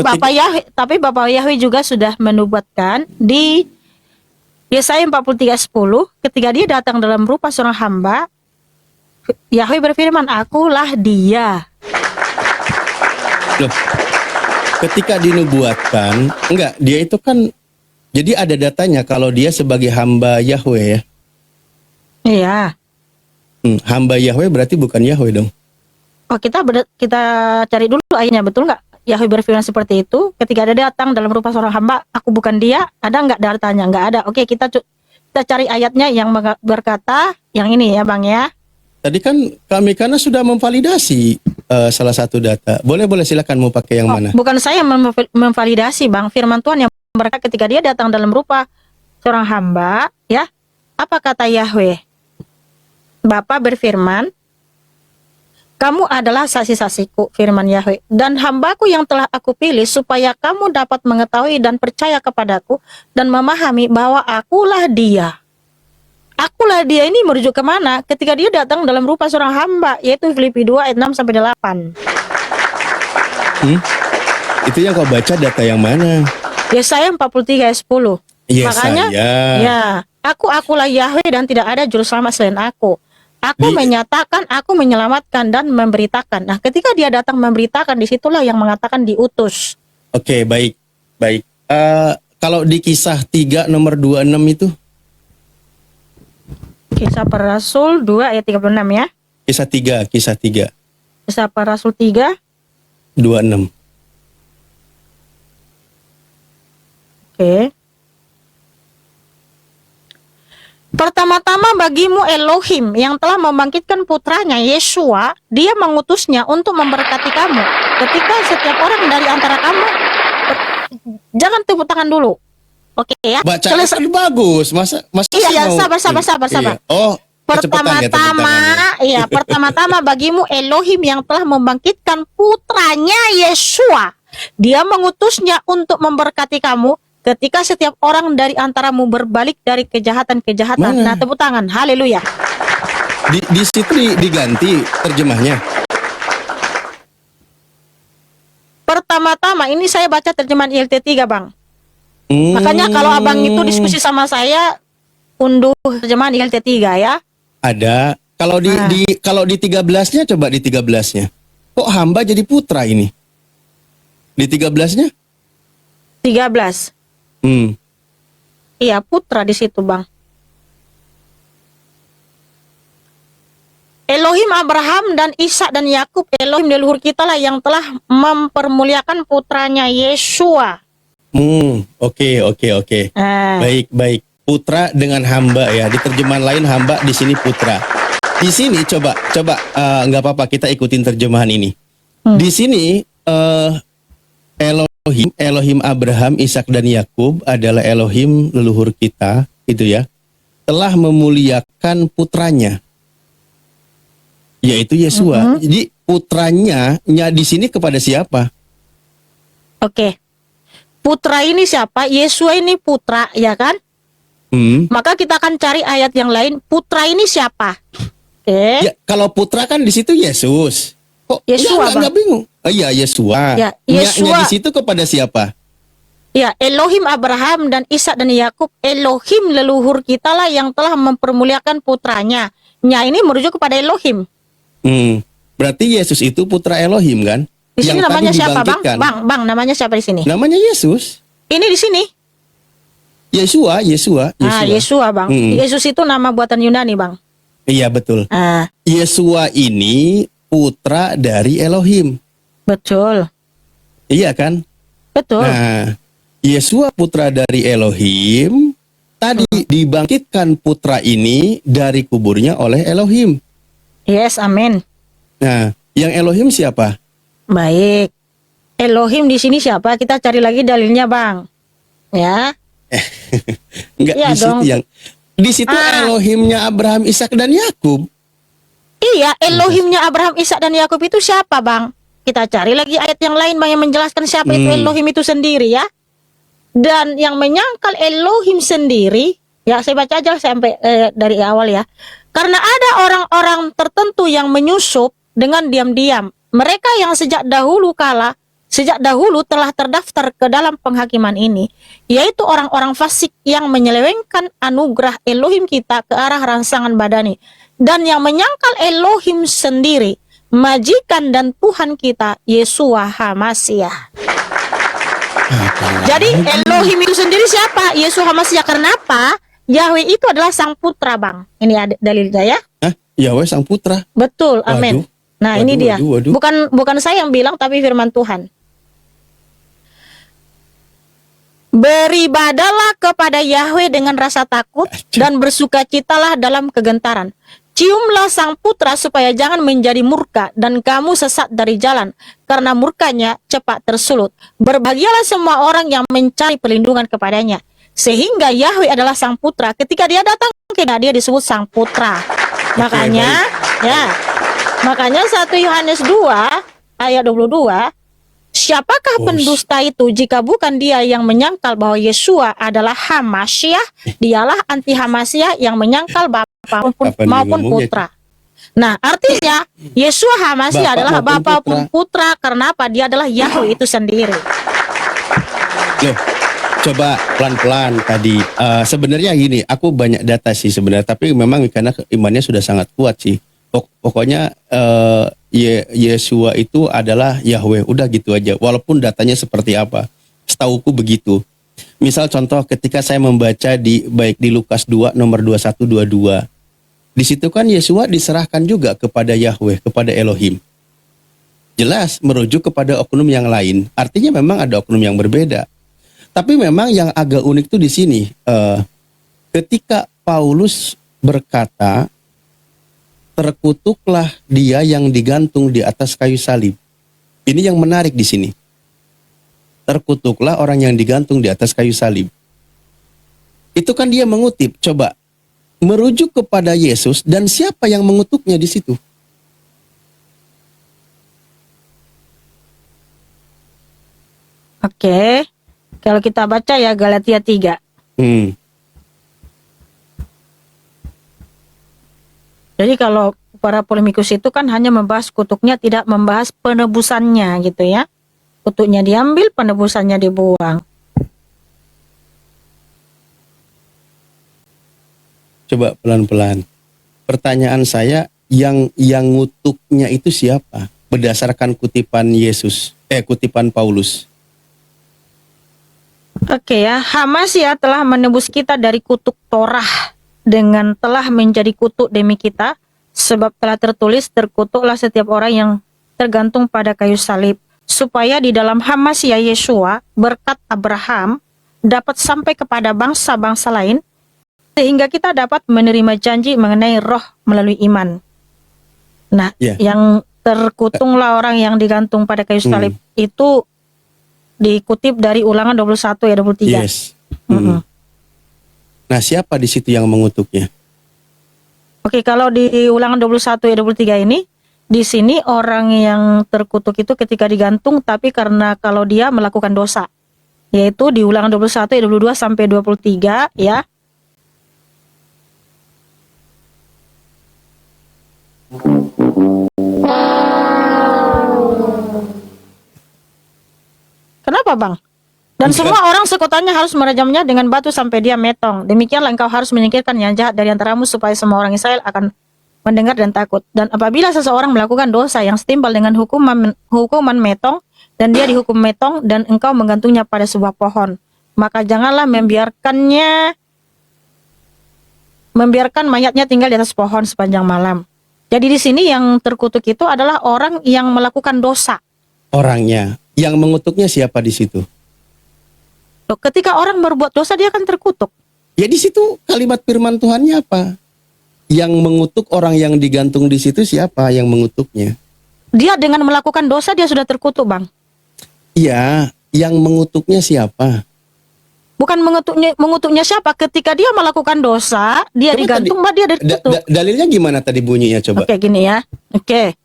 Bapak Yahweh juga sudah menubuatkan di Yesaya 43:10 ketika dia datang dalam rupa seorang hamba. Yahweh berfirman, akulah dia. Loh, ketika dinubuatkan, enggak, dia itu kan, jadi ada datanya kalau dia sebagai hamba Yahweh ya. Iya. Hamba Yahweh berarti bukan Yahweh dong. Oh, kita cari dulu ayatnya, betul nggak? Yahweh berfirman seperti itu, ketika ada datang dalam rupa seorang hamba, aku bukan dia, ada nggak datanya? Nggak ada. Oke, kita cari ayatnya yang berkata, yang ini ya Bang ya. Tadi kan kami karena sudah memvalidasi salah satu data. Boleh silakan mau pakai yang mana? Bukan saya memvalidasi Bang, firman Tuhan yang berkata ketika dia datang dalam rupa seorang hamba, ya. Apa kata Yahweh? Bapa berfirman, kamu adalah saksi-saksiku, firman Yahweh, dan hambaku yang telah aku pilih supaya kamu dapat mengetahui dan percaya kepadaku dan memahami bahwa akulah dia. Akulah dia ini merujuk kemana? Ketika dia datang dalam rupa seorang hamba, yaitu Filipi 2 ayat 6-8. Itu yang kau baca data yang mana? Yesaya 43 ayat 10. Makanya, ya, akulah Yahweh dan tidak ada juru selamat selain aku. Aku menyatakan, aku menyelamatkan dan memberitakan. Nah, ketika dia datang memberitakan, disitulah yang mengatakan diutus. Oke, baik. Kalau di Kisah 3 nomor 26 itu? Kisah Para Rasul 2 ayat 36 ya. Kisah 3. Kisah Para Rasul 3 26. Oke. Pertama-tama bagimu Elohim yang telah membangkitkan putranya Yeshua, dia mengutusnya untuk memberkati kamu. Ketika setiap orang dari antara kamu, jangan tepuk tangan dulu. Oke ya. Bacaan kan bagus. Masa iya, sabar. Iya. Oh, pertama-tama bagimu Elohim yang telah membangkitkan putranya Yeshua. Dia mengutusnya untuk memberkati kamu ketika setiap orang dari antaramu berbalik dari kejahatan-kejahatan. Mana? Nah, tepuk tangan. Haleluya. Di situ diganti terjemahnya. Pertama-tama ini saya baca terjemahan ILT3, Bang. Makanya kalau Abang itu diskusi sama saya, unduh terjemahan ILT3 ya. Ada. Kalau di 13-nya, coba di 13-nya. Kok hamba jadi putra ini? Di 13-nya? 13. Iya, putra di situ, Bang. Elohim Abraham dan Ishak dan Yakub, Elohim leluhur kita lah yang telah mempermuliakan putranya Yeshua. Oke. Baik. Putra dengan hamba ya. Di terjemahan lain hamba, di sini putra. Di sini coba nggak apa-apa kita ikutin terjemahan ini. Di sini Elohim Abraham, Ishak dan Yakub adalah Elohim leluhur kita, itu ya. Telah memuliakan putranya, yaitu Yeshua. Jadi putranya di sini kepada siapa? Oke. Putra ini siapa? Yeshua ini putra, ya kan? Maka kita akan cari ayat yang lain. Putra ini siapa? Oke. Ya, kalau putra kan di situ Yesus. Kok Yeshua, nggak bingung? Oh iya, Yeshua. Ya, Yeshua di situ kepada siapa? Ya, Elohim Abraham dan Ishak dan Yakub, Elohim leluhur kita lah yang telah mempermuliakan putranya. Nya ini merujuk kepada Elohim. Berarti Yesus itu putra Elohim kan? Di sini namanya siapa, Bang? Bang, namanya siapa di sini? Namanya Yesus. Ini di sini. Yeshua. Yeshua, Bang. Yesus itu nama buatan Yunani, Bang. Iya, betul. Yeshua ini putra dari Elohim. Betul. Iya kan? Betul. Nah, Yeshua putra dari Elohim, tadi dibangkitkan putra ini dari kuburnya oleh Elohim. Yes, amin. Nah, yang Elohim siapa? Baik. Elohim di sini siapa? Kita cari lagi dalilnya, Bang. Ya. Enggak, ya, di situ yang di situ Elohimnya Abraham, Ishak dan Yakub. Iya, Elohimnya Abraham, Ishak dan Yakub itu siapa, Bang? Kita cari lagi ayat yang lain, Bang, yang menjelaskan siapa itu Elohim itu sendiri ya. Dan yang menyangkal Elohim sendiri, ya saya baca aja sampai dari awal ya. Karena ada orang-orang tertentu yang menyusup dengan diam-diam. Mereka yang sejak dahulu kala sejak dahulu telah terdaftar ke dalam penghakiman ini, yaitu orang-orang fasik yang menyelewengkan anugerah Elohim kita ke arah rangsangan badani, dan yang menyangkal Elohim sendiri, majikan dan Tuhan kita, Yeshua HaMashiach. Jadi Elohim itu sendiri siapa? Yeshua HaMashiach. Karena apa? Yahweh itu adalah sang putra, Bang. Ini ada dalilnya ya. Hah? Yahweh sang putra. Betul, amin. Nah, ini dia. Waduh. Bukan saya yang bilang, tapi firman Tuhan. Beribadalah kepada Yahweh dengan rasa takut dan bersukacitalah dalam kegentaran. Ciumlah sang putra supaya jangan menjadi murka dan kamu sesat dari jalan, karena murkanya cepat tersulut. Berbahagialah semua orang yang mencari perlindungan kepadanya, sehingga Yahweh adalah sang putra. Ketika dia datang, dia disebut sang putra. Makanya 1 Yohanes 2 ayat 22, siapakah pendusta itu jika bukan dia yang menyangkal bahwa Yeshua adalah HaMashiach? Dialah anti HaMashiach yang menyangkal Bapa maupun Putra. Nah, artinya Yeshua HaMashiach adalah Bapa maupun Putra. Karena apa? Dia adalah Yahweh itu sendiri. Loh, coba pelan-pelan tadi. Sebenarnya gini, aku banyak data sih sebenarnya, tapi memang karena imannya sudah sangat kuat sih. Pokoknya Yeshua itu adalah Yahweh, udah gitu aja. Walaupun datanya seperti apa, setauku begitu. Misal contoh ketika saya membaca baik di Lukas 2 nomor 21-22, di situ kan Yeshua diserahkan juga kepada Yahweh, kepada Elohim. Jelas merujuk kepada oknum yang lain. Artinya memang ada oknum yang berbeda. Tapi memang yang agak unik tuh di sini, ketika Paulus berkata, terkutuklah dia yang digantung di atas kayu salib. Ini yang menarik di sini. Terkutuklah orang yang digantung di atas kayu salib. Itu kan dia mengutip, coba merujuk kepada Yesus, dan siapa yang mengutuknya di situ? Oke. Kalau kita baca ya Galatia 3. Jadi kalau para polemikus itu kan hanya membahas kutuknya, tidak membahas penebusannya gitu ya. Kutuknya diambil, penebusannya dibuang. Coba pelan-pelan. Pertanyaan saya, yang ngutuknya itu siapa? Berdasarkan kutipan kutipan Paulus. Oke ya, HaMashiach telah menebus kita dari kutuk Torah dengan telah menjadi kutuk demi kita, sebab telah tertulis, terkutuklah setiap orang yang tergantung pada kayu salib, supaya di dalam HaMashiach Yeshua berkat Abraham dapat sampai kepada bangsa-bangsa lain, sehingga kita dapat menerima janji mengenai roh melalui iman. Nah, yang terkutunglah orang yang digantung pada kayu salib itu dikutip dari Ulangan 21 ayat 23. Yes. Nah, siapa di situ yang mengutuknya? Oke, kalau di Ulangan 21 ayat 23 ini, di sini orang yang terkutuk itu ketika digantung, tapi karena kalau dia melakukan dosa. Yaitu di Ulangan 21 ayat 22 sampai 23 ya. Kenapa, Bang? Dan semua orang sekotanya harus merajamnya dengan batu sampai dia metong. Demikianlah engkau harus menyingkirkan yang jahat dari antaramu, supaya semua orang Israel akan mendengar dan takut. Dan apabila seseorang melakukan dosa yang setimpal dengan hukuman metong, dan dia dihukum metong, dan engkau menggantungnya pada sebuah pohon, maka janganlah membiarkan mayatnya tinggal di atas pohon sepanjang malam. Jadi di sini yang terkutuk itu adalah orang yang melakukan dosa. Orangnya, yang mengutuknya siapa di situ? Ketika orang berbuat dosa, dia akan terkutuk. Ya di situ kalimat firman Tuhannya apa? Yang mengutuk orang yang digantung di situ siapa yang mengutuknya? Dia dengan melakukan dosa dia sudah terkutuk, Bang. Iya, yang mengutuknya siapa? Bukan mengutuknya siapa? Ketika dia melakukan dosa, dia coba digantung, dia terkutuk. Dalilnya gimana tadi bunyinya coba? Oke, gini ya. Oke.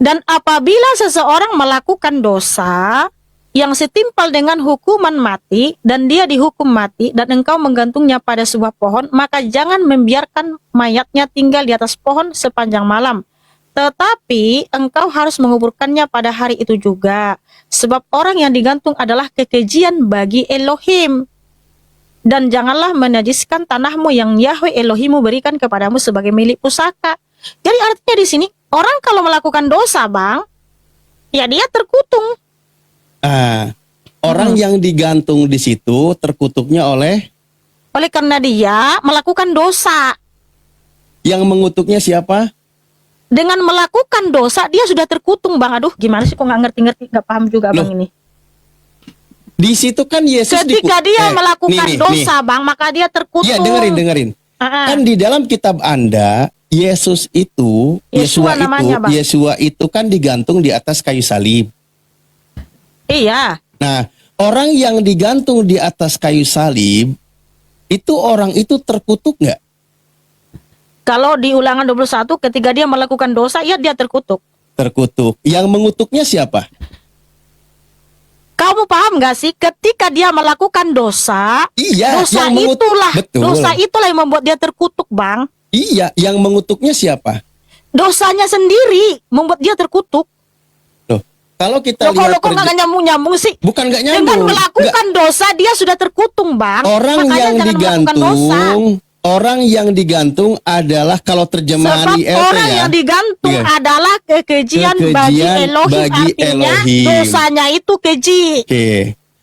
Dan apabila seseorang melakukan dosa yang setimpal dengan hukuman mati, dan dia dihukum mati, dan engkau menggantungnya pada sebuah pohon, maka jangan membiarkan mayatnya tinggal di atas pohon sepanjang malam. Tetapi engkau harus menguburkannya pada hari itu juga, Sebab orang yang digantung adalah kekejian bagi Elohim. Dan janganlah menajiskan tanahmu yang Yahweh Elohimmu berikan kepadamu sebagai milik pusaka. Jadi artinya di sini, orang kalau melakukan dosa, Bang, ya dia terkutung. Orang yang digantung di situ terkutuknya oleh Karena dia melakukan dosa. yang mengutuknya siapa? Dengan melakukan dosa, dia sudah terkutung, Bang. Aduh, gimana sih kok nggak ngerti-ngerti, nggak paham juga, Loh, Bang, ini. Di situ kan Yesus Ketika dia melakukan nih. dosa, Bang, maka dia terkutuk. Iya, dengerin. Kan di dalam kitab Anda, Yesus itu, Yesua namanya, Bang. Yesua itu kan digantung di atas kayu salib. Iya. Nah, orang yang digantung di atas kayu salib, itu orang itu terkutuk nggak? Kalau di Ulangan 21, ketika dia melakukan dosa, ya dia terkutuk. Terkutuk. Yang mengutuknya siapa? Kamu paham gak sih? Ketika dia melakukan dosa, Iya, dosa yang itulah, betul. dosa itulah yang membuat dia terkutuk, Bang. Iya, yang mengutuknya siapa? Dosanya sendiri membuat dia terkutuk. Loh, kalau kita Loh, lihat kok nggak nyambung-nyambung sih? bukan nggak nyambung. Dengan melakukan dosa, dia sudah terkutung, Bang. Orang Makanya yang jangan melakukan dosa. orang yang digantung adalah kalau terjemahan Sebab ILT orang ya. yang digantung Iya. adalah kekejian bagi Kekejian Elohim. bagi Artinya Elohim. dosanya itu keji. Oke.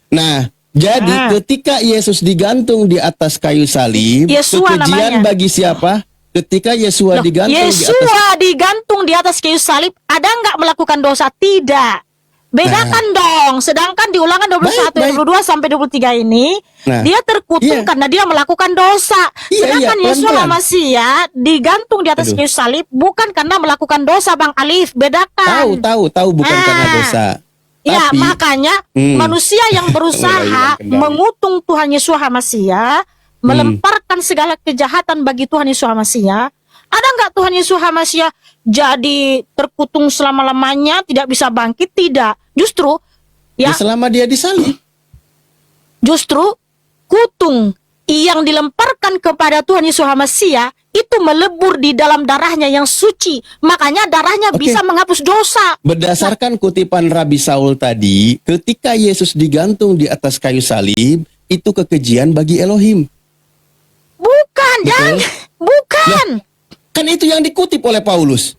Nah, jadi ketika Yesus digantung di atas kayu salib, Yesua kekejian namanya. bagi siapa? Ketika Yesua Loh, digantung di atas Yesua digantung di atas kayu salib, ada nggak melakukan dosa? Tidak. Bedakan dong. Sedangkan di Ulangan 21, Baik. 22 sampai 23 ini, Nah, dia terkutuk iya. karena dia melakukan dosa. Iya, Sedangkan iya, Yesua pelan-pelan. Masia digantung di atas Aduh. kayu salib bukan karena melakukan dosa, Bang Alif. Bedakan. tahu bukan karena dosa. Ya, Tapi makanya manusia yang berusaha Mulai kendali. mengutung Tuhan Yesus Hamasia, melemparkan segala kejahatan bagi Tuhan Yesus Hamasia. Ada nggak Tuhan Yesus Hamasia jadi terkutung selama-lamanya, tidak bisa bangkit? Tidak. Justru, ya ya, selama dia disalib. justru kutung yang dilemparkan kepada Tuhan Yesus Hamasia itu melebur di dalam darahnya yang suci. Makanya darahnya Oke. bisa menghapus dosa. Berdasarkan kutipan Rabi Saul tadi, ketika Yesus digantung di atas kayu salib, itu kekejian bagi Elohim. Bukan, Betul. jangan. Bukan. Kan itu yang dikutip oleh Paulus.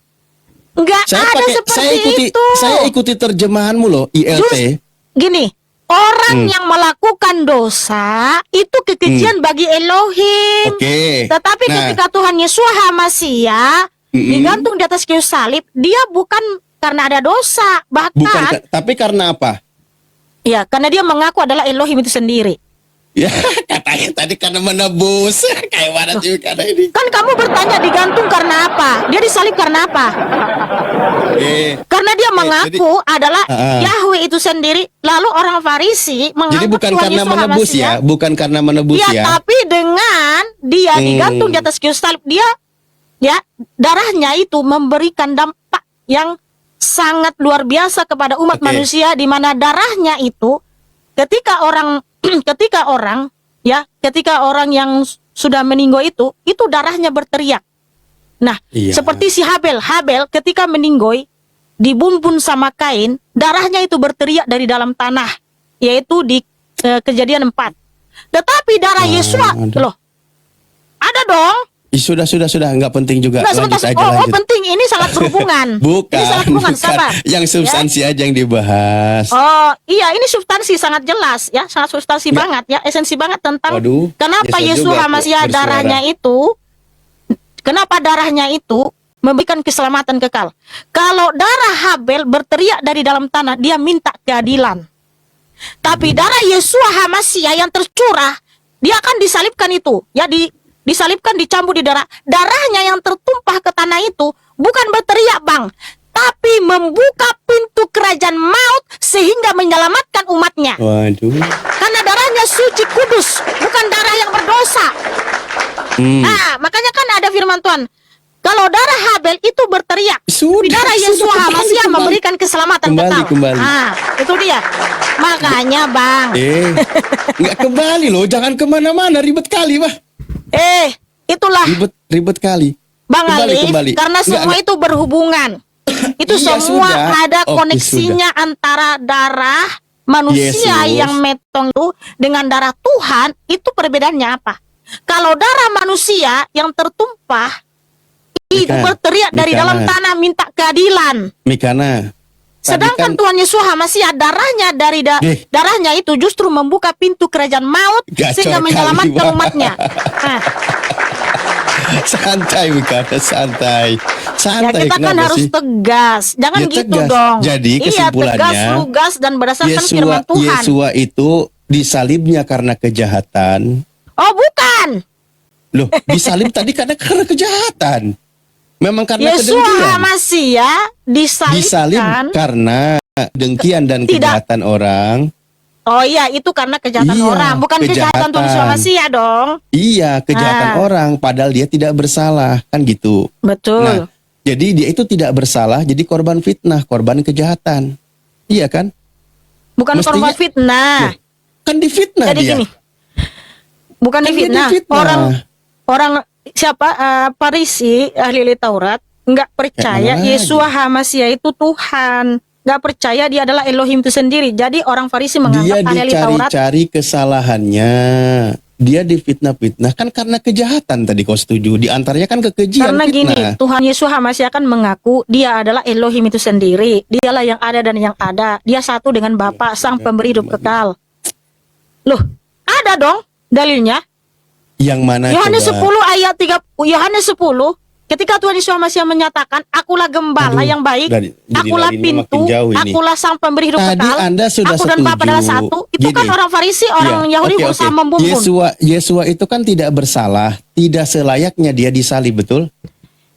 Nggak ada seperti itu. Saya ikuti terjemahanmu loh, ILT. Gini, orang yang melakukan dosa itu kekejian bagi Elohim. Oke. Tetapi Nah. ketika Tuhan Yesus Hamasia digantung di atas kayu salib, dia bukan karena ada dosa, bahkan Tapi karena apa? ya karena dia mengaku adalah Elohim itu sendiri. Ya, katanya tadi karena menebus. Kayak mana sih karena ini? Kan kamu bertanya digantung karena apa? Dia disalib karena apa? Karena dia mengaku adalah Yahweh itu sendiri. Lalu orang Farisi mengaku Jadi bukan Tuhan karena Yesus menebus Hamasia. ya, bukan karena menebus Ya, ya. tapi dengan dia digantung di atas kayu salib, dia ya darahnya itu memberikan dampak yang sangat luar biasa kepada umat Oke. manusia, di mana darahnya itu ketika orang ketika orang yang sudah meninggal itu darahnya berteriak. Nah, Iya. seperti si Habel ketika meninggoy dibumbun sama Kain, darahnya itu berteriak dari dalam tanah, yaitu di Kejadian 4. Tetapi darah Yesua, loh, ada dong. Sudah, nggak penting juga. Nggak, Lanjut sebentar. aja, lanjut. Penting, ini sangat berhubungan. Bukan, Ini sangat berhubungan, sabar. Yang substansi aja yang dibahas. Oh iya, ini substansi sangat jelas ya, sangat substansi banget ya, esensi banget tentang Waduh, kenapa biasa Yesus juga Hamasia bersuara. darahnya itu memberikan keselamatan kekal. Kalau darah Habel berteriak dari dalam tanah, dia minta keadilan. Tapi darah Yesus Hamasia yang tercurah, dia akan disalibkan itu, ya disalibkan, dicampur di darahnya yang tertumpah ke tanah itu bukan berteriak, Bang, tapi membuka pintu kerajaan maut sehingga menyelamatkan umatnya. Waduh. Karena darahnya suci kudus, bukan darah yang berdosa. Nah, makanya kan ada firman Tuhan, kalau darah Habel itu berteriak, tapi darah Yesus Hamasia memberikan keselamatan kekal. Kembali. Nah, itu dia. Makanya, Bang, Nggak kembali loh, jangan kemana-mana, ribet kali, Bah. itulah Ribet kali. Bang Kembali, Alif, kembali. karena semua Nggak. itu berhubungan. Itu Iya, semua sudah. ada Oke, koneksinya antara darah manusia Yesus. yang metong itu dengan darah Tuhan. Itu perbedaannya apa? Kalau darah manusia yang tertumpah itu Mika, berteriak dari Mika. dalam tanah minta keadilan. Mikana. Tadi Sedangkan kan Tuhan Yesus Hamasiah darahnya dari Eh. darahnya itu justru membuka pintu kerajaan maut Gacor sehingga kali, menyelamatkan Pak. umatnya. Nah, santai Mikana, santai. ya Santai kita kan kenapa harus sih? tegas, jangan Ya, gitu tegas. dong. Jadi, iya, kesimpulannya, tegas, lugas dan berdasarkan firman Tuhan. Yesua itu disalibnya karena kejahatan. Oh bukan, Loh, disalib tadi karena kejahatan. Memang karena Yesus kedengkian. Hamasiah Disalib disalibkan. karena dengkian dan Tidak. kejahatan orang. Oh iya, itu karena kejahatan Iya, orang, bukan kejahatan Tuhan Yesus kejahatan. Hamasiah dong. Iya, kejahatan Ah. orang padahal dia tidak bersalah, kan gitu. Betul. Nah, jadi dia itu tidak bersalah, jadi korban fitnah, korban kejahatan. Iya kan? Bukan mestinya- korban fitnah. Loh, kan difitnah Jadi dia. gini, bukan Kan dia difitnah. difitnah. Orang siapa Farisi ahli Taurat nggak percaya mana Yesus Hamasiah itu Tuhan, nggak percaya dia adalah Elohim itu sendiri. Jadi orang Farisi Dia menganggap ahli Taurat. dicari-cari kesalahannya. Dia difitnah-fitnah kan karena kejahatan tadi kau setuju. Di antaranya kan kekejian Karena gini, fitnah. Tuhan Yesus Hamasiah kan mengaku dia adalah Elohim itu sendiri. Dialah yang ada dan yang ada. Dia satu dengan Bapa, Sang Pemberi hidup kekal. Loh, ada dong dalilnya. Yang mana Yohanes coba? 10 ayat 3, Yohanes 10, ketika Tuhan Yesus Hamasiah menyatakan, akulah gembala Aduh, yang baik, jadi akulah larinya pintu, makin jauh ini. akulah Sang Pemberi hidup Tadi kekal, Anda sudah aku dan Bapa setuju. adalah satu. Itu kan Gini. orang Farisi, orang Iya, Yahudi oke, berusaha oke. membumbung. Yesua itu kan tidak bersalah, tidak selayaknya dia disalib, betul?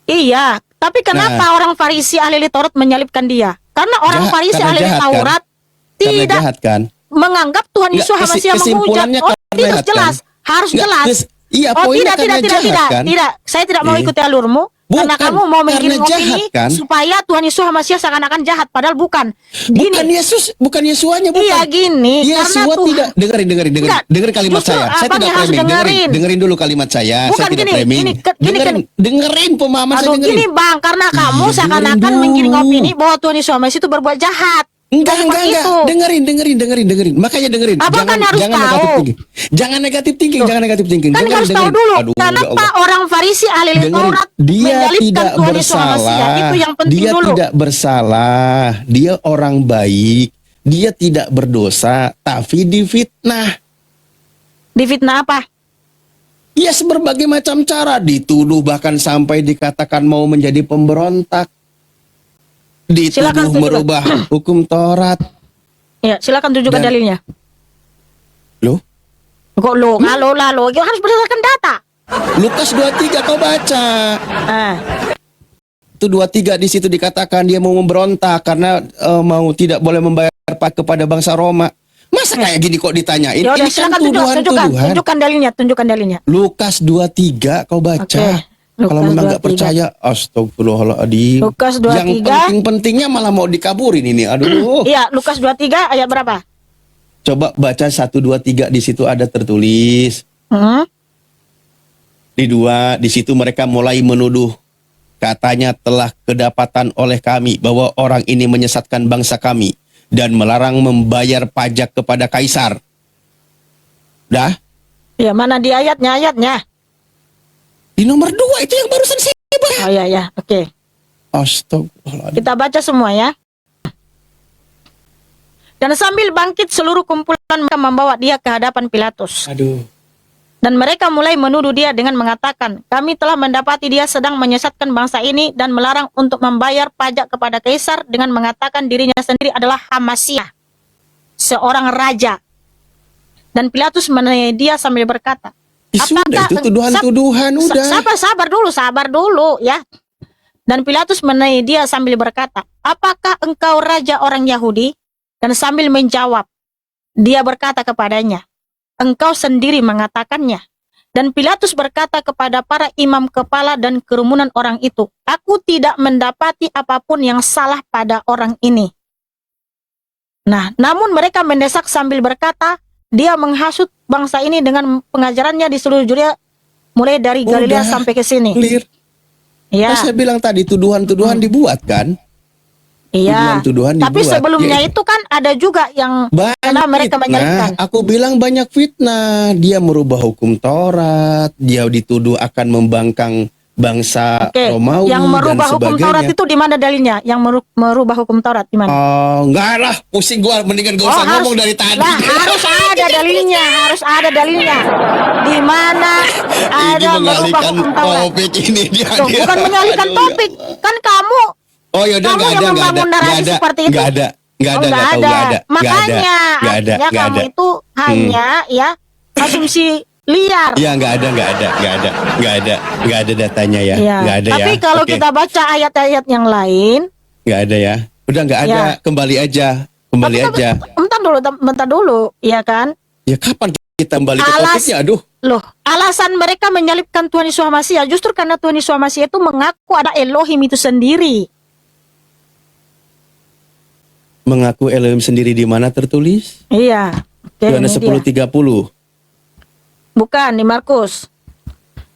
Iya, tapi kenapa orang Farisi ahli Taurat menyalibkan dia? Karena orang Jahat, Farisi karena ahli jahat, kan? Taurat Karena tidak jahat kan? menganggap Tuhan Nggak, Yesus Hamasiah menghujat. kesimpulannya Oh, karena tidak jahat, jelas, kan? harus Nggak, jelas. iya, Oh poinnya tidak, karena jahat, tidak, kan? tidak. Saya tidak mau Eh. ikuti alurmu. Karena Bukan, kamu mau karena menggiring jahat, opini kan? supaya Tuhan Yesus Hamasiah seakan-akan jahat, padahal bukan. Gini, Bukan Yesus, bukan Yesuanya, bukan. iya gini, Yesua karena Tuhan tidak dengerin Enggak, dengerin kalimat justru saya. Saya abang tidak yang harus framing. dengerin. Dengerin dulu kalimat saya. Bukan Saya tidak gini, framing. gini, Dengerin pemahaman saya aduh dengerin. gini bang, karena kamu Iya, seakan-akan dengerin menggiring dulu. opini bahwa Tuhan Yesus Hamasiah itu berbuat jahat. Enggak. Itu. Dengerin. Makanya dengerin. Abang kan harus jangan tahu. negatif thinking. Jangan negatif thinking, Loh, jangan negatif thinking. Kan Dengerin, harus tahu dengerin. dulu Aduh, ya kenapa Allah. orang Farisi ahli Dengerin. Taurat Dia menyalibkan tidak Tuhan Yesus Hamasiah. bersalah. Itu yang penting Dia dulu. tidak bersalah. Dia orang baik. Dia tidak berdosa, tapi difitnah. Difitnah apa? Ya berbagai macam cara dituduh, bahkan sampai dikatakan mau menjadi pemberontak. Silakan Dituduh tunjukkan. merubah hukum Taurat. Ya, silakan tunjukkan Dan- dalilnya. Loh, Kok lo, lo, harus berdasarkan data. Lukas 23 kau baca. Ah, Itu 23 di situ dikatakan dia mau memberontak karena mau tidak boleh membayar pajak kepada bangsa Roma. Masa kayak gini kok ditanyain? ya udah Ini kan silakan tuduhan-tuduhan. tunjukkan dalilnya. Lukas 23 kau baca. Oke, Kalau Lukas memang nggak 23. percaya, astagfirullahaladzim. Lukas Yang 23. penting-pentingnya malah mau dikaburin ini. Aduh. Iya, Lukas 23 ayat berapa? Coba baca 1, 2, 3 di situ ada tertulis. Hmm? Di situ mereka mulai menuduh. Katanya telah kedapatan oleh kami bahwa orang ini menyesatkan bangsa kami dan melarang membayar pajak kepada kaisar. Dah? Ya, mana di ayatnya? Di nomor 2 itu yang barusan saya bahas. Oh ya, oke. Astagfirullahaladzim. Kita baca semua ya. Dan sambil bangkit seluruh kumpulan mereka membawa dia ke hadapan Pilatus. Aduh. Dan mereka mulai menuduh dia dengan mengatakan, kami telah mendapati dia sedang menyesatkan bangsa ini dan melarang untuk membayar pajak kepada kaisar dengan mengatakan dirinya sendiri adalah Hamasiah, seorang raja. Dan Pilatus menanya dia sambil berkata, Sudah itu tuduhan-tuduhan udah. Sabar dulu ya. Dan Pilatus menanya dia sambil berkata, apakah engkau raja orang Yahudi? Dan sambil menjawab, dia berkata kepadanya, engkau sendiri mengatakannya. Dan Pilatus berkata kepada para imam kepala dan kerumunan orang itu, aku tidak mendapati apapun yang salah pada orang ini. Nah, namun mereka mendesak sambil berkata, dia menghasut bangsa ini dengan pengajarannya di seluruh Judea, mulai dari Galilea Udah, sampai ke sini. Clear. Ya, Kan saya bilang tadi tuduhan-tuduhan dibuat kan? Iya. Tuduhan-tuduhan Tapi dibuat. sebelumnya Ya, itu kan ada juga yang karena banyak mereka menyalibkan. fitnah. Aku bilang banyak fitnah. Dia merubah hukum Taurat. Dia dituduh akan membangkang bangsa Oke, Romawi yang dan merubah hukum Taurat sebagainya. itu di mana dalilnya? Yang merubah hukum Taurat di mana? Oh, enggak lah, pusing gua, mendingan gak usah ngomong dari tadi. Lah, harus ada dalilnya, harus ada dalilnya. Di mana Ini ada merubah mengalihkan hukum Taurat? topik ini dia. Loh, bukan mengalihkan Aduh, topik, kan kamu Oh yaudah, kamu nggak yang ada, membangun narasi seperti itu. nggak ada, nggak Oh, ada, nggak tahu, nggak ada, Makanya nggak ada, artinya nggak kamu ada. itu hanya ya asumsi liar. Ya nggak ada, nggak ada datanya ya, Ya. nggak ada ya. Tapi kalau Oke. kita baca ayat-ayat yang lain, Nggak ada ya, udah nggak ada, Ya. kembali aja, kembali tapi aja. bentar dulu, ya kan? Ya kapan kita kembali ke Alas- topiknya? Aduh, Loh, alasan mereka menyalibkan Tuhan Yesus Hamasi ya justru karena Tuhan Yesus Hamasi itu mengaku ada Elohim itu sendiri. mengaku Elohim sendiri di mana tertulis? Iya. Oke, Yohanes ini dia. 10:30. Bukan di Markus.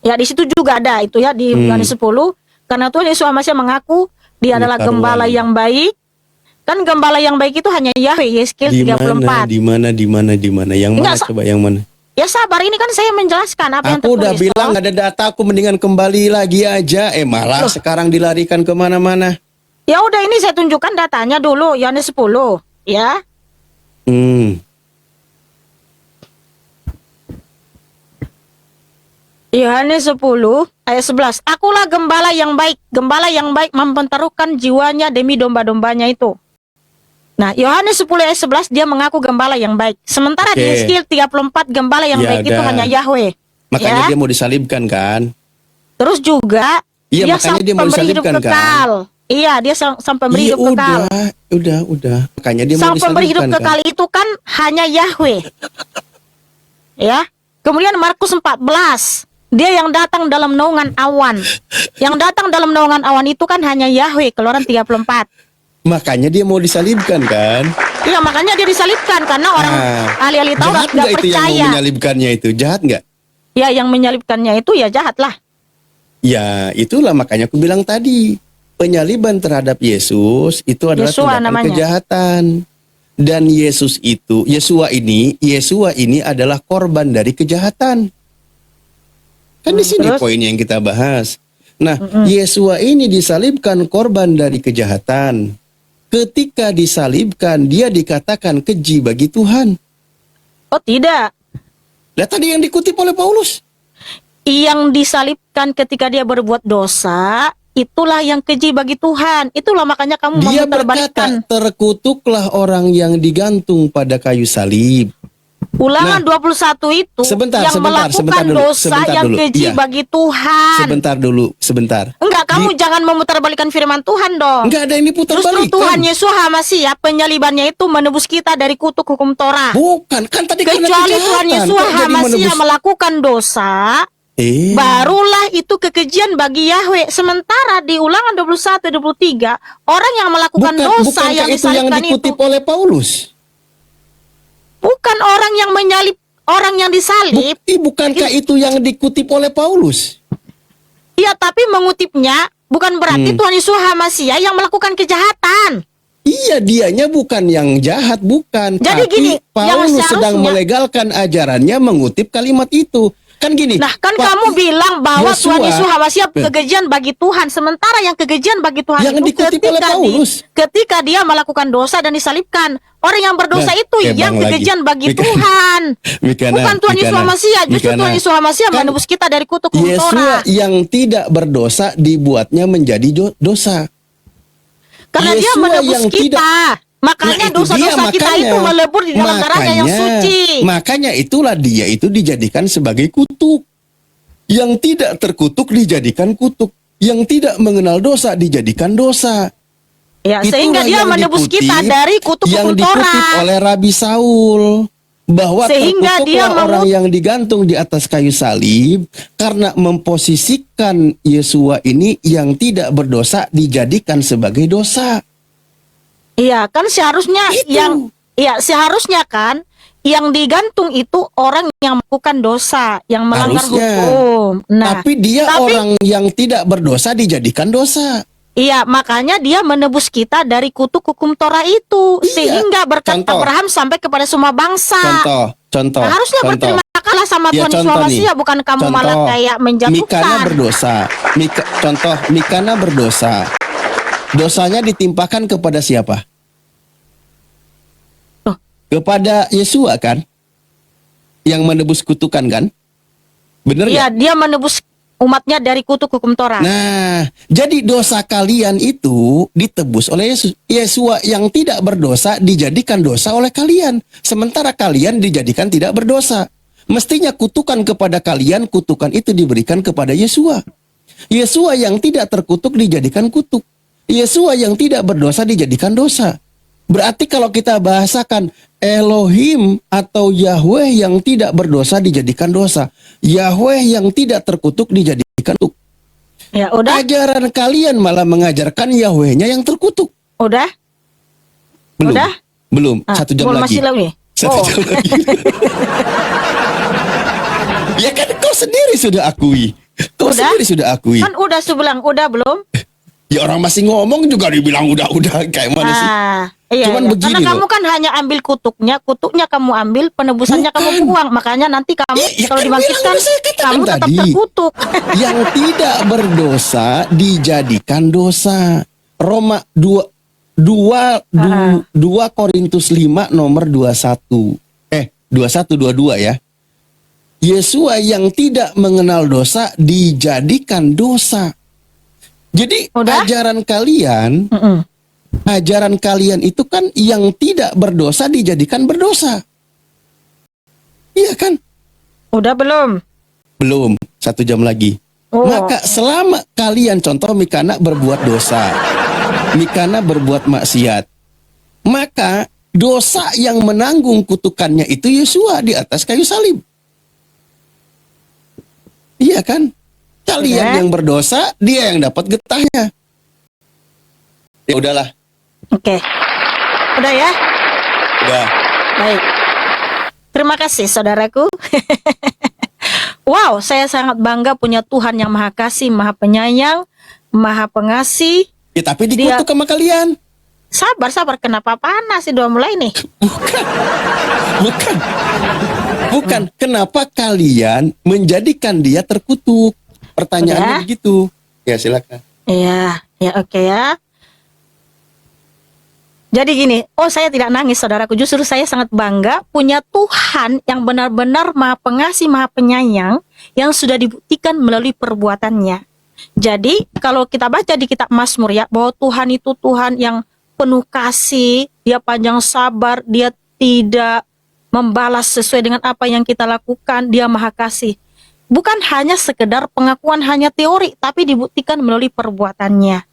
Ya di situ juga ada itu ya di Yohanes 10 karena Tuhan Yesus Hamasi mengaku dia Ini adalah taruhan. gembala yang baik. Kan gembala yang baik itu hanya Yahweh, Yeskiel Di 34. mana? Yang mana? Enggak, Coba yang mana? Ya sabar, ini kan saya menjelaskan apa yang Aku tertulis. udah bilang toh. ada data, aku mendingan kembali lagi aja. Malah sekarang dilarikan kemana-mana. Ya udah ini saya tunjukkan datanya dulu Yohanes 10 ya. Yohanes 10 ayat 11. Akulah gembala yang baik. Gembala yang baik mempertaruhkan jiwanya demi domba-dombanya itu. Nah, Yohanes 10 ayat 11 dia mengaku gembala yang baik. Sementara di Oke. Yeskiel 34 gembala yang Ya baik itu udah. hanya Yahweh. Makanya Ya. dia mau disalibkan kan? Terus juga Iya, dia makanya sang dia mau pemberi hidup disalibkan, kan? kekal. Iya, dia sang pemberi Iya hidup kekal. udah. Makanya dia Sang mau pemberi hidup disalibkan kekal kan? itu kan hanya Yahweh. Ya. Kemudian Markus 14. Dia yang datang dalam naungan awan. Yang datang dalam naungan awan itu kan hanya Yahweh, Keluaran 34. Makanya dia mau disalibkan kan? Iya, makanya dia disalibkan karena orang ahli-ahli Taurat Jahat nggak nggak itu yang mau percaya. menyalibkannya itu? Jahat nggak? Ya, yang menyalibkannya itu ya jahat lah. Ya itulah makanya aku bilang tadi. Penyaliban terhadap Yesus itu adalah Yesua tindakan namanya. kejahatan. Dan Yesus itu, Yesua ini adalah korban dari kejahatan. Kan di sini Terus? poin yang kita bahas. Nah, Yesua ini disalibkan korban dari kejahatan. Ketika disalibkan, dia dikatakan keji bagi Tuhan. Oh tidak. Lihat tadi yang dikutip oleh Paulus. Yang disalibkan ketika dia berbuat dosa, itulah yang keji bagi Tuhan. Itulah makanya kamu Dia memutarbalikkan. berkata, terkutuklah orang yang digantung pada kayu salib. Ulangan 21 itu sebentar, yang sebentar, melakukan sebentar dulu, dosa sebentar yang dulu. keji Iya. bagi Tuhan. Sebentar. Enggak, kamu jangan memutarbalikkan firman Tuhan dong. Enggak ada ini putar Justru balikan. Tuhan Yesus Hamasi ya, penyalibannya itu menebus kita dari kutuk hukum Torah. Bukan, kan tadi karena Kecuali kejahatan. Tuhan Yesus Kok jadi Hamasi menebus? yang melakukan dosa, barulah itu kekejian bagi Yahweh. Sementara di Ulangan 21-23, orang yang melakukan dosa bukankah yang itu yang disalibkan dikutip itu oleh Paulus? bukan orang yang menyalib, orang yang disalib. Bukankah itu yang dikutip oleh Paulus? Ya, tapi mengutipnya bukan berarti Tuhan Yesus Hamasi yang melakukan kejahatan. Iya, dianya bukan yang jahat, bukan. Jadi Tapi gini, yang Paulus sedang seharusnya- melegalkan ajarannya mengutip kalimat itu. Kan gini. Nah, kan Pak- kamu bilang bahwa Yesua- Tuhan Yesus Hamasi kekejian bagi Tuhan, sementara yang kekejian bagi Tuhan Yang itu dikutip oleh Paulus. ketika dia melakukan dosa dan disalibkan. Orang yang berdosa Nah, itu kebang yang lagi. kekejian bagi Mika- Tuhan. Bukan Tuhan Yesus Hamasi, justru Tuhan Yesus Hamasi yang Kan menebus kita dari kutuk hukum Yesua Torah. yang tidak berdosa dibuatnya menjadi dosa. Karena dia Yesua menebus yang kita. Makanya itu dia, dosa-dosa kita makanya. itu melebur di dalam darahnya yang suci. Makanya itulah dia itu dijadikan sebagai kutuk. Yang tidak terkutuk dijadikan kutuk. Yang tidak mengenal dosa dijadikan dosa. Ya, Itulah sehingga dia yang menebus dikutip- kita dari kutuk yang hukum dikutip Torah. oleh Rabi Saul. Bahwa Sehingga dia terkutuklah orang yang digantung di atas kayu salib karena memposisikan Yesua ini yang tidak berdosa dijadikan sebagai dosa. Iya, kan seharusnya Itu. seharusnya kan yang digantung itu orang yang melakukan dosa, yang melanggar Harusnya. hukum. Nah, Tapi dia orang yang tidak berdosa dijadikan dosa. Iya, makanya dia menebus kita dari kutuk hukum Torah itu, Iya. sehingga berkat Contoh. Abraham sampai kepada semua bangsa. Contoh. Nah, harusnya berterima kasih sama Ya, Tuhan contoh Yesus nih. ya, bukan kamu malah Contoh. kayak Mikana menjatuhkan. berdosa. Contoh, Mikana berdosa. Dosanya ditimpakan kepada siapa? Loh. Kepada Yesua kan? Yang menebus kutukan kan? Bener Iya, nggak? dia menebus umatnya dari kutuk hukum Torah. Nah, jadi dosa kalian itu ditebus oleh Yesus. Yesua yang tidak berdosa dijadikan dosa oleh kalian. Sementara kalian dijadikan tidak berdosa. Mestinya kutukan kepada kalian, kutukan itu diberikan kepada Yesua. Yesua yang tidak terkutuk dijadikan kutuk. Yesua yang tidak berdosa dijadikan dosa. Berarti kalau kita bahasakan Elohim atau Yahweh yang tidak berdosa dijadikan dosa. Yahweh yang tidak terkutuk dijadikan kutuk. Ya, udah. Ajaran kalian malah mengajarkan Yahwehnya yang terkutuk. Udah? Belum. Udah? Belum. Ah, 1 jam lagi. masih lagi. 1 jam lagi. Ya kan kau sendiri sudah akui. Kau Udah? sendiri sudah akui. Kan udah sebelang, udah belum? Ya orang masih ngomong juga dibilang udah kayak mana sih? Iya, Cuman iya. begini Karena kamu loh. kan hanya ambil kutuknya kamu ambil, penebusannya kamu Bukan. buang. Makanya nanti kamu Ya kalau kan dibangkitkan, bilang, saya katakan kamu tetap tadi. terkutuk. Yang tidak berdosa dijadikan dosa. Roma 2 Korintus 5 nomor 21. 21-22 ya. Yesua yang tidak mengenal dosa dijadikan dosa. Jadi Udah? ajaran kalian itu kan yang tidak berdosa dijadikan berdosa. Iya kan? Udah belum? Belum, 1 jam lagi. Oh. Maka selama kalian contoh Mikana berbuat dosa, Mikana berbuat maksiat, maka dosa yang menanggung kutukannya itu Yesua di atas kayu salib. Iya kan? Kalian yang berdosa, dia yang dapat getahnya. Ya udahlah. Oke. Udah ya? Udah. Baik. Terima kasih saudaraku. Wow, saya sangat bangga punya Tuhan yang Maha Kasih, Maha Penyayang, Maha Pengasih. Ya, tapi dikutuk sama kalian. Sabar, kenapa panas sih udah mulai nih? Bukan. Kenapa kalian menjadikan dia terkutuk? Pertanyaannya Udah? begitu. Ya silakan. Iya, ya oke ya. Jadi gini, saya tidak nangis saudaraku, justru saya sangat bangga punya Tuhan yang benar-benar Maha Pengasih, Maha Penyayang, yang sudah dibuktikan melalui perbuatannya. Jadi kalau kita baca di kitab Mazmur ya, bahwa Tuhan itu Tuhan yang penuh kasih, dia panjang sabar, dia tidak membalas sesuai dengan apa yang kita lakukan, dia Maha Kasih. Bukan hanya sekedar pengakuan, hanya teori, tapi dibuktikan melalui perbuatannya.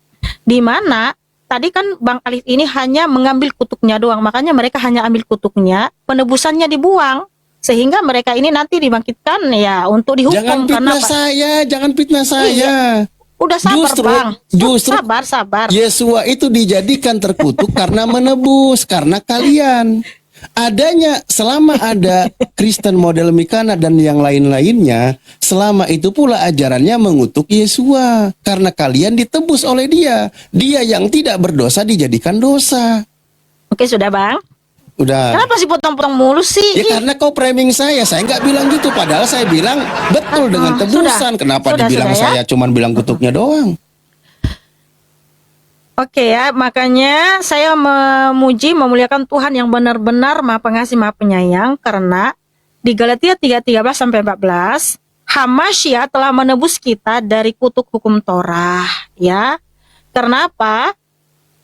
Di mana tadi kan Bang Alif ini hanya mengambil kutuknya doang, makanya mereka hanya ambil kutuknya, penebusannya dibuang, sehingga mereka ini nanti dibangkitkan ya untuk dihukum. Jangan fitnah saya. Udah sabar Bang. Justru Sabar. Yesua itu dijadikan terkutuk karena menebus, karena kalian. Selama ada Kristen model Mikana dan yang lain-lainnya, selama itu pula ajarannya mengutuk Yesua. Karena kalian ditebus oleh dia. Dia yang tidak berdosa dijadikan dosa. Oke sudah Bang. Udah. Kenapa sih potong-potong mulu sih? Ya karena kau framing saya nggak bilang gitu. Padahal saya bilang betul dengan tebusan. Kenapa dibilang saya cuman bilang kutuknya doang? Oke ya, makanya saya memuji, memuliakan Tuhan yang benar-benar Maha Pengasih, Maha Penyayang, karena di Galatia 3:13-14, Hamasya telah menebus kita dari kutuk hukum Torah, ya. Karena apa?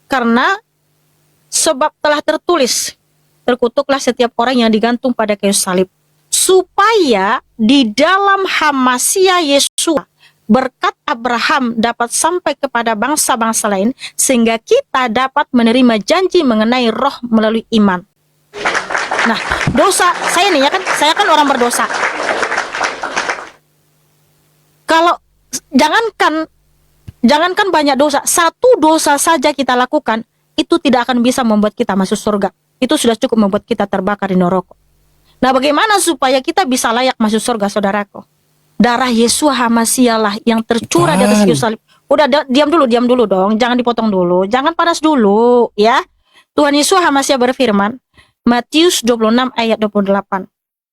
Karena sebab telah tertulis, terkutuklah setiap orang yang digantung pada kayu salib, supaya di dalam Hamasya Yesua berkat Abraham dapat sampai kepada bangsa-bangsa lain, sehingga kita dapat menerima janji mengenai roh melalui iman. Nah, dosa saya nih ya kan, saya kan orang berdosa. Kalau jangankan banyak dosa, satu dosa saja kita lakukan, itu tidak akan bisa membuat kita masuk surga. Itu sudah cukup membuat kita terbakar di neraka. Nah, bagaimana supaya kita bisa layak masuk surga, saudaraku? Darah Yesua Hamasya lah yang tercurah di atas kayu salib Diam dulu dong. Jangan dipotong dulu. Jangan panas dulu, ya. Tuhan Yesus Hamasiah berfirman, Matius 26 ayat 28.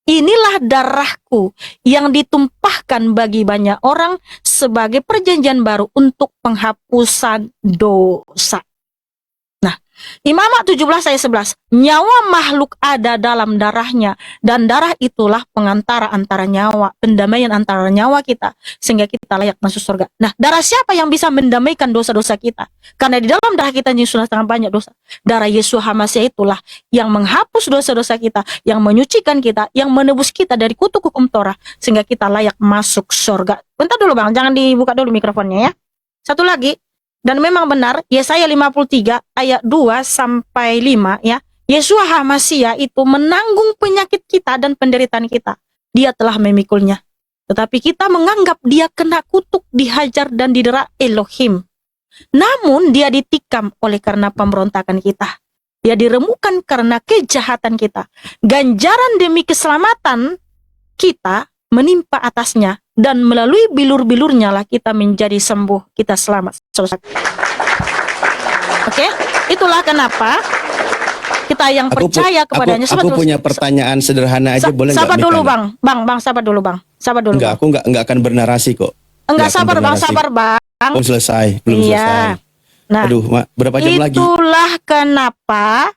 Inilah darahku yang ditumpahkan bagi banyak orang sebagai perjanjian baru untuk penghapusan dosa. Nah, Imamat 17 ayat 11. Nyawa makhluk ada dalam darahnya, dan darah itulah pengantara antara nyawa, pendamaian antara nyawa kita, sehingga kita layak masuk surga. Nah, darah siapa yang bisa mendamaikan dosa-dosa kita? Karena di dalam darah kita ini sudah sangat banyak dosa. Darah Yesus Hamasiah itulah yang menghapus dosa-dosa kita, yang menyucikan kita, yang menebus kita dari kutuk hukum Torah, sehingga kita layak masuk surga. Bentar dulu Bang, jangan dibuka dulu mikrofonnya ya. Satu lagi. Dan memang benar, Yesaya 53 ayat 2 sampai 5 ya. Yesus Hamasiah itu menanggung penyakit kita dan penderitaan kita. Dia telah memikulnya. Tetapi kita menganggap dia kena kutuk, dihajar dan didera Elohim. Namun dia ditikam oleh karena pemberontakan kita. Dia diremukan karena kejahatan kita. Ganjaran demi keselamatan kita menimpa atasnya, dan melalui bilur-bilurnya lah kita menjadi sembuh, kita selamat. Oke, itulah kenapa kita yang percaya kepadanya. Aku punya pertanyaan sederhana aja, boleh nggak? Sabar dulu Bang, sabar dulu Bang. Enggak, aku nggak akan bernarasi kok. Enggak, sabar Bang. Oh, belum selesai. Nah, aduh, berapa jam lagi? Itulah kenapa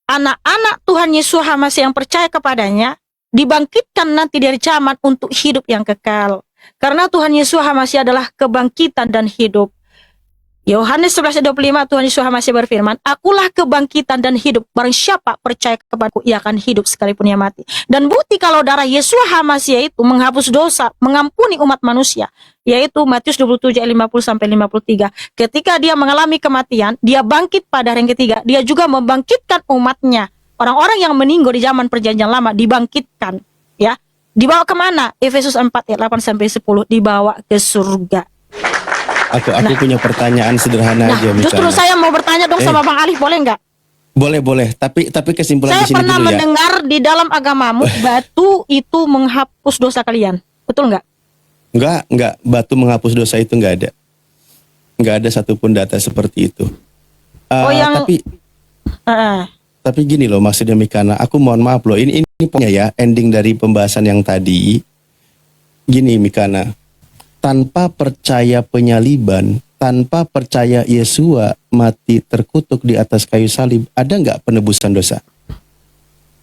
anak-anak Tuhan Yesus Hamasiah yang percaya kepadanya dibangkitkan nanti dari zaman untuk hidup yang kekal. Karena Tuhan Yesus Hamasiah adalah kebangkitan dan hidup. Yohanes 11:25 Tuhan Yesus Hamasiah berfirman, Akulah kebangkitan dan hidup. Barang siapa percaya kepadaku, ia akan hidup sekalipun ia mati. Dan bukti kalau darah Yesus Hamasiah itu menghapus dosa, mengampuni umat manusia, yaitu Matius 27 ayat 50 sampai 53. Ketika dia mengalami kematian, dia bangkit pada hari yang ketiga. Dia juga membangkitkan umatnya. Orang-orang yang meninggal di zaman perjanjian lama dibangkitkan, ya. Dibawa kemana? Efesus 4 ayat 8 sampai 10, dibawa ke surga. Aku punya pertanyaan sederhana aja. Justru saya mau bertanya dong sama Bang Alif, boleh nggak? Boleh. Tapi kesimpulan saya di sini dulu ya. Saya pernah mendengar di dalam agamamu batu itu menghapus dosa kalian, betul nggak? Enggak. Batu menghapus dosa itu nggak ada. Nggak ada satupun data seperti itu. Tapi gini loh maksudnya Mikana, aku mohon maaf loh, ini pokoknya ya ending dari pembahasan yang tadi. Gini Mikana, tanpa percaya penyaliban, tanpa percaya Yesua mati terkutuk di atas kayu salib, ada nggak penebusan dosa?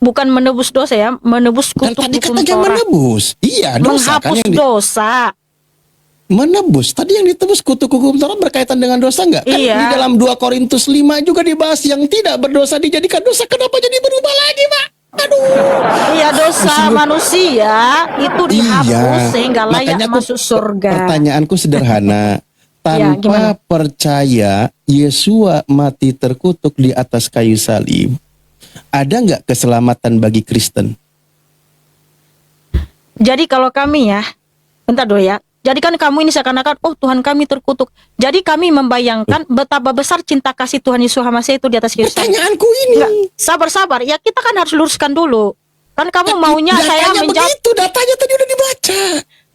Bukan menebus dosa ya, menebus kutuk hukum Torah. Menebus, iya dosa. Menghapus kan dosa. Menebus, tadi yang ditebus kutuk hukum Torah berkaitan dengan dosa nggak? Kan iya. Di dalam 2 Korintus 5 juga dibahas yang tidak berdosa dijadikan dosa. Kenapa jadi berubah lagi Pak? Aduh. Iya, dosa manusia itu dihapus sehingga layak masuk surga. Pertanyaanku sederhana. Tanpa percaya Yesua mati terkutuk di atas kayu salib, ada nggak keselamatan bagi Kristen? Jadi kalau kami ya, bentar dulu ya. Jadi kan kamu ini seakan-akan, oh Tuhan kami terkutuk. Jadi kami membayangkan betapa besar cinta kasih Tuhan Yesus Hamasiah itu di atas Yesus. Pertanyaanku ini. Sabar. Ya kita kan harus luruskan dulu. Kan kamu maunya saya menjawab. Begitu, datanya tadi udah dibaca.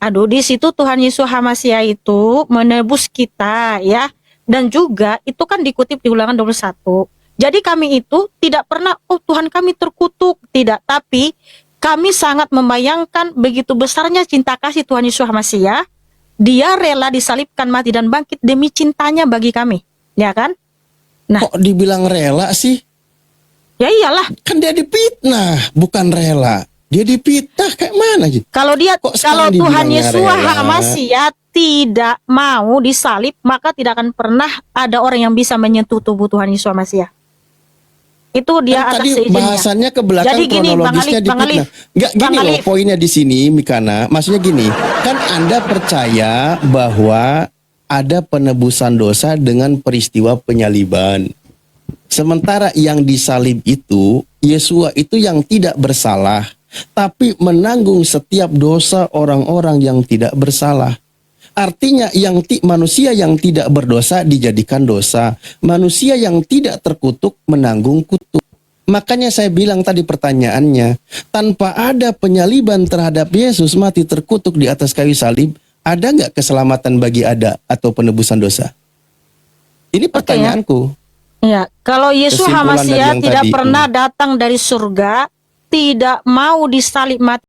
Aduh, di situ Tuhan Yesus Hamasiah itu menebus kita ya. Dan juga itu kan dikutip di Ulangan 21. Jadi kami itu tidak pernah, oh Tuhan kami terkutuk. Tidak, tapi kami sangat membayangkan begitu besarnya cinta kasih Tuhan Yesus Hamasiah. Dia rela disalibkan, mati dan bangkit demi cintanya bagi kami, ya kan? Nah, kok dibilang rela sih? Ya iyalah. Kan dia dipitnah, bukan rela. Dia dipitnah kayak mana gitu? Kalau Tuhan Yesus Hamasiah tidak mau disalib, maka tidak akan pernah ada orang yang bisa menyentuh tubuh Tuhan Yesus Hamasiah. Itu dia kan atas tadi seizinnya. Bahasannya ke belakang. Jadi gini, kronologisnya Bang Alif, Enggak gini loh poinnya di sini Mikana. Maksudnya gini, kan Anda percaya bahwa ada penebusan dosa dengan peristiwa penyaliban. Sementara yang disalib itu, Yesua itu yang tidak bersalah, tapi menanggung setiap dosa orang-orang yang tidak bersalah. Artinya manusia yang tidak berdosa dijadikan dosa. Manusia yang tidak terkutuk menanggung kutuk. Makanya saya bilang tadi pertanyaannya, tanpa ada penyaliban terhadap Yesus mati terkutuk di atas kayu salib, ada nggak keselamatan bagi Ada atau penebusan dosa? Ini pertanyaanku. Ya, kalau Yeshua Kesimpulan dari HaMashiach yang tidak tadi. pernah datang dari surga, tidak mau disalib mati